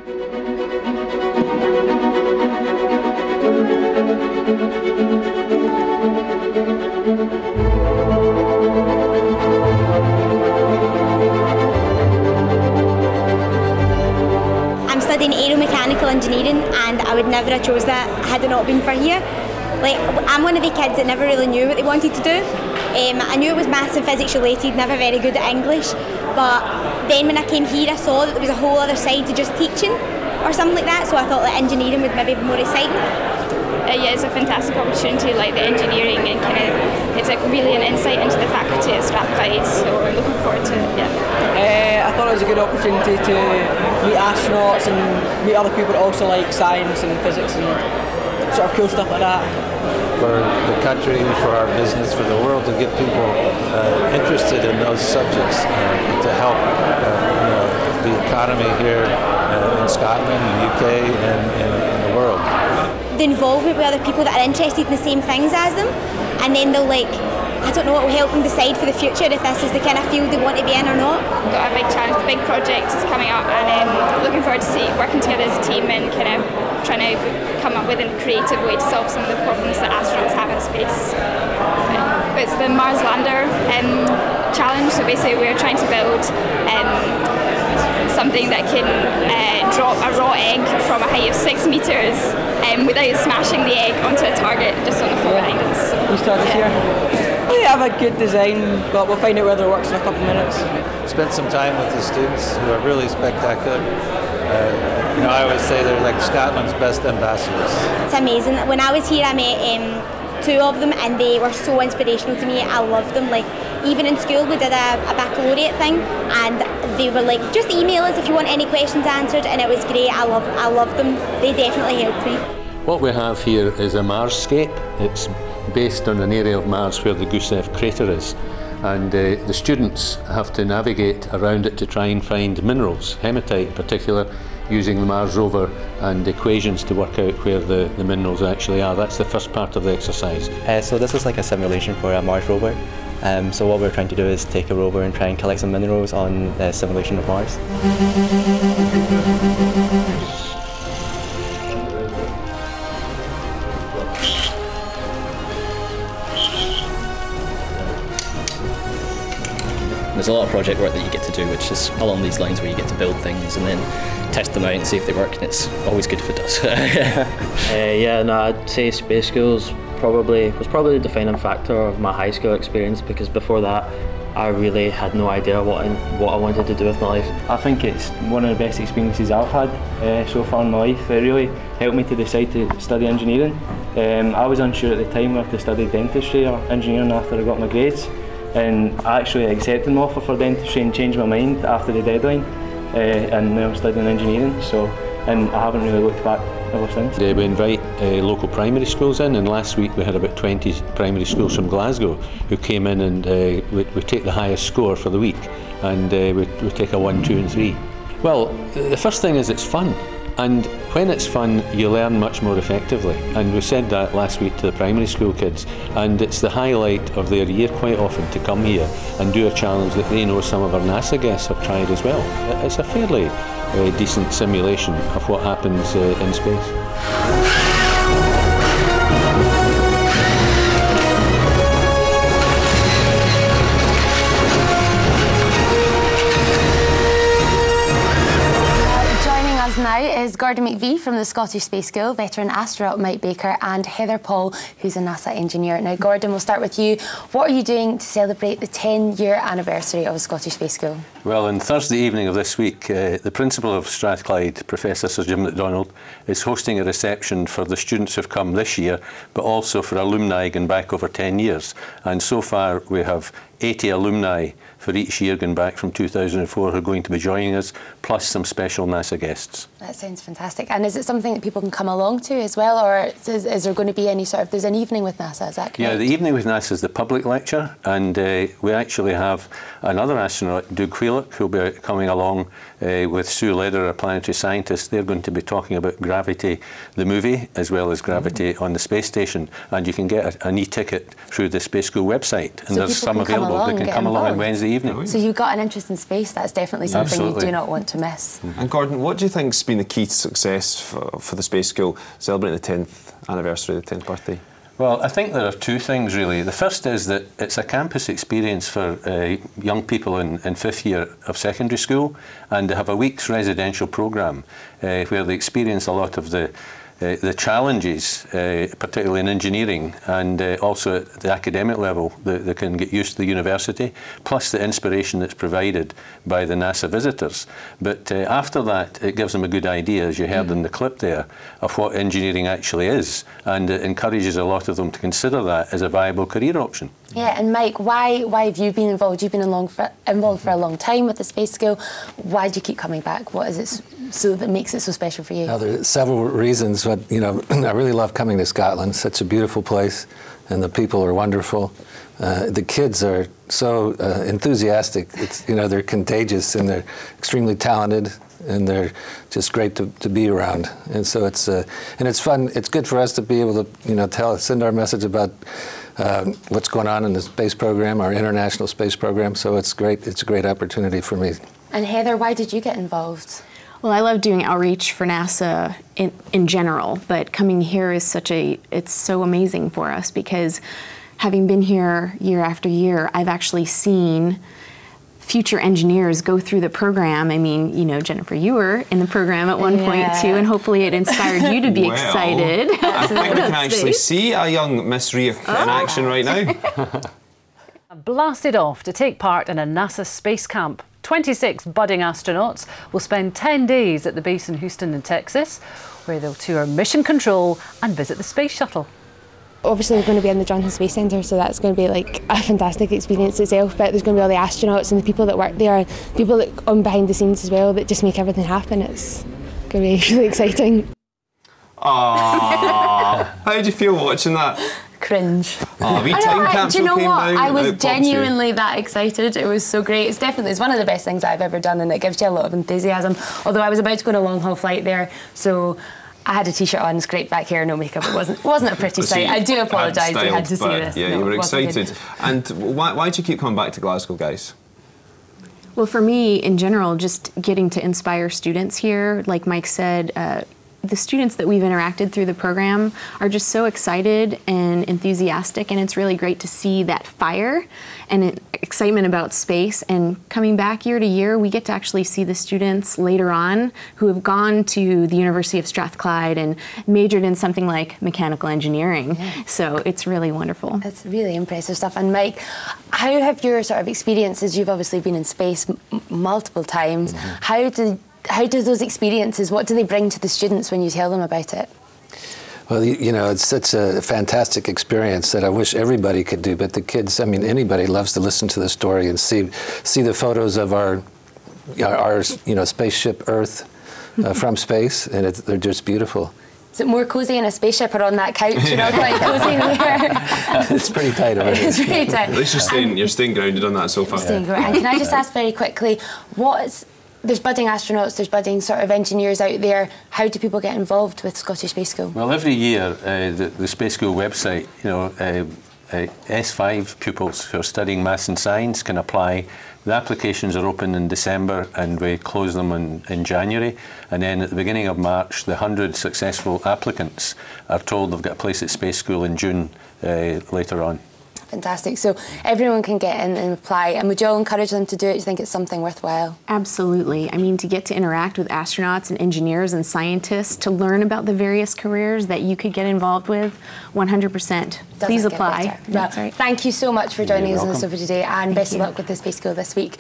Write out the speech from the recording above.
I'm studying aeromechanical engineering, and I would never have chose that had it not been for here. Like, I'm one of the kids that never really knew what they wanted to do. I knew it was maths and physics related, never very good at English, but then when I came here I saw that there was a whole other side to just teaching or something like that, so I thought that engineering would maybe be more exciting. Yeah, it's a fantastic opportunity, like the engineering, and it's like really an insight into the faculty at Strathclyde, so we're looking forward to it. Yeah. I thought it was a good opportunity to meet astronauts and meet other people that also like science and physics and sort of cool stuff like that. For the country, for our business, for the world, to get people interested in those subjects, to help the economy here in Scotland, the UK, and in the world. The involvement with other people that are interested in the same things as them, and then they'll I don't know, it will help them decide for the future if this is the kind of field they want to be in or not. We've got a big challenge, a big project is coming up, and looking forward to working together as a team and kind of trying to come up with a creative way to solve some of the problems that astronauts have in space. It's the Mars Lander challenge, so basically we're trying to build something that can drop a raw egg from a height of 6 metres without smashing the egg onto a target just on the floor behind us. We started here. We have a good design, but we'll find out whether it works in a couple of minutes. Spent some time with the students who are really spectacular. I always say they're like Scotland's best ambassadors. It's amazing. When I was here I met 2 of them, and they were so inspirational to me. I loved them. Like, even in school we did a baccalaureate thing, and they were like, just email us if you want any questions answered, and it was great. I loved them. They definitely helped me. What we have here is a Marsscape. It's based on an area of Mars where the Gusev crater is, and the students have to navigate around it to try and find minerals, hematite in particular, using the Mars rover and equations to work out where the minerals actually are. That's the first part of the exercise. So this is like a simulation for a Mars rover. So what we're trying to do is take a rover and try and collect some minerals on a simulation of Mars. There's a lot of project work that you get to do, which is along these lines where you get to build things and then test them out and see if they work, and it's always good if it does. I'd say space school was probably the defining factor of my high school experience, because before that I really had no idea what I wanted to do with my life. I think it's one of the best experiences I've had so far in my life. It really helped me to decide to study engineering. I was unsure at the time whether to study dentistry or engineering after I got my grades. And I actually accepted an offer for dentistry and changed my mind after the deadline, and now I'm studying engineering, and I haven't really looked back ever since. We invite local primary schools in, and last week we had about 20 primary schools from Glasgow who came in, and we take the highest score for the week, and we take a 1, 2 and 3. Well, the first thing is it's fun. And when it's fun, you learn much more effectively. And we said that last week to the primary school kids. And it's the highlight of their year quite often to come here and do a challenge that they know some of our NASA guests have tried as well. It's a fairly decent simulation of what happens in space. Now is Gordon McVie from the Scottish Space School, veteran astronaut Mike Baker, and Heather Paul, who's a NASA engineer. Now, Gordon, we'll start with you. What are you doing to celebrate the 10-year anniversary of the Scottish Space School? Well, on Thursday evening of this week, the principal of Strathclyde, Professor Sir Jim MacDonald, is hosting a reception for the students who've come this year, but also for alumni going back over 10 years. And so far, we have 80 alumni for each year going back from 2004 who are going to be joining us, plus some special NASA guests. That sounds fantastic. And is it something that people can come along to as well, or is there going to be any there's an evening with NASA, is that correct? Yeah, the evening with NASA is the public lecture, and we actually have another astronaut, Doug Wheelock, who'll be coming along with Sue Leder, a planetary scientist. They're going to be talking about Gravity, the movie, as well as Gravity on the space station. And you can get an e-ticket through the Space School website, and so there's some available. available. They can come along on Wednesday evening. So you've got an interest in space. That's definitely something you do not want to miss. And Gordon, what do you think's been the key to success for the Space School celebrating the 10th anniversary, the 10th birthday? Well, I think there are two things really. The first is that it's a campus experience for young people in 5th year of secondary school, and they have a week's residential programme where they experience a lot of the challenges, particularly in engineering, and also at the academic level, they can get used to the university, plus the inspiration that's provided by the NASA visitors. But after that, it gives them a good idea, as you heard in the clip there, of what engineering actually is, and it encourages a lot of them to consider that as a viable career option. Yeah, and Mike, why have you been involved? You've been involved for a long time with the Space School. Why do you keep coming back? What is it that makes it so special for you? Well, there are several reasons, but I really love coming to Scotland. It's such a beautiful place, and the people are wonderful. The kids are so enthusiastic. They're contagious, and they're extremely talented, and they're just great to be around. And so it's fun. It's good for us to be able to send our message about what's going on in the space program, our international space program. So it's great. It's a great opportunity for me. And Heather, why did you get involved? Well, I love doing outreach for NASA in general, but coming here is it's so amazing for us, because having been here year after year, I've actually seen future engineers go through the program. I mean, Jennifer, you were in the program at one point too, and hopefully it inspired you to be excited. I think we can actually see a young Miss Rhea in action right now. Blasted off to take part in a NASA space camp. 26 budding astronauts will spend 10 days at the base in Houston in Texas, where they'll tour mission control and visit the space shuttle. Obviously we're going to be in the Johnson Space Centre, so that's going to be like a fantastic experience itself, but there's going to be all the astronauts and the people that work there, people that on behind the scenes as well, that just make everything happen. It's going to be really exciting. Aww. How did you feel watching that? Cringe. Oh, do you know what? I was genuinely that excited. It was so great. It's one of the best things I've ever done, and it gives you a lot of enthusiasm. Although I was about to go on a long haul flight there, so I had a t-shirt on, scraped back hair, no makeup. It wasn't a pretty sight. I do apologise. You had to see this. Yeah, you were excited. And why do you keep coming back to Glasgow, guys? Well, for me, in general, just getting to inspire students here, like Mike said. The students that we've interacted through the program are just so excited and enthusiastic, and it's really great to see that fire and excitement about space. And coming back year to year, we get to actually see the students later on who have gone to the University of Strathclyde and majored in something like mechanical engineering. Yeah. So it's really wonderful. It's really impressive stuff. And Mike, how have your sort of experiences, you've obviously been in space multiple times, how do those experiences, what do they bring to the students when you tell them about it? Well, it's such a fantastic experience that I wish everybody could do, but the kids, anybody loves to listen to the story and see the photos of our spaceship Earth from space, and they're just beautiful. Is it more cosy in a spaceship or on that couch? Quite cosy in there. It's pretty tight over here. It's pretty tight. At least you're staying grounded on that sofa. And can I just ask very quickly, there's budding astronauts, there's budding sort of engineers out there. How do people get involved with Scottish Space School? Well, every year the Space School website, S5 pupils who are studying maths and science can apply. The applications are open in December and we close them in January. And then at the beginning of March, the 100 successful applicants are told they've got a place at Space School in June later on. Fantastic. So everyone can get in and apply. And would you all encourage them to do it? Do you think it's something worthwhile? Absolutely. I mean, to get to interact with astronauts and engineers and scientists, to learn about the various careers that you could get involved with, 100%. Please apply. That's right. Thank you so much for joining us on the sofa today, and best of luck with the Space School this week.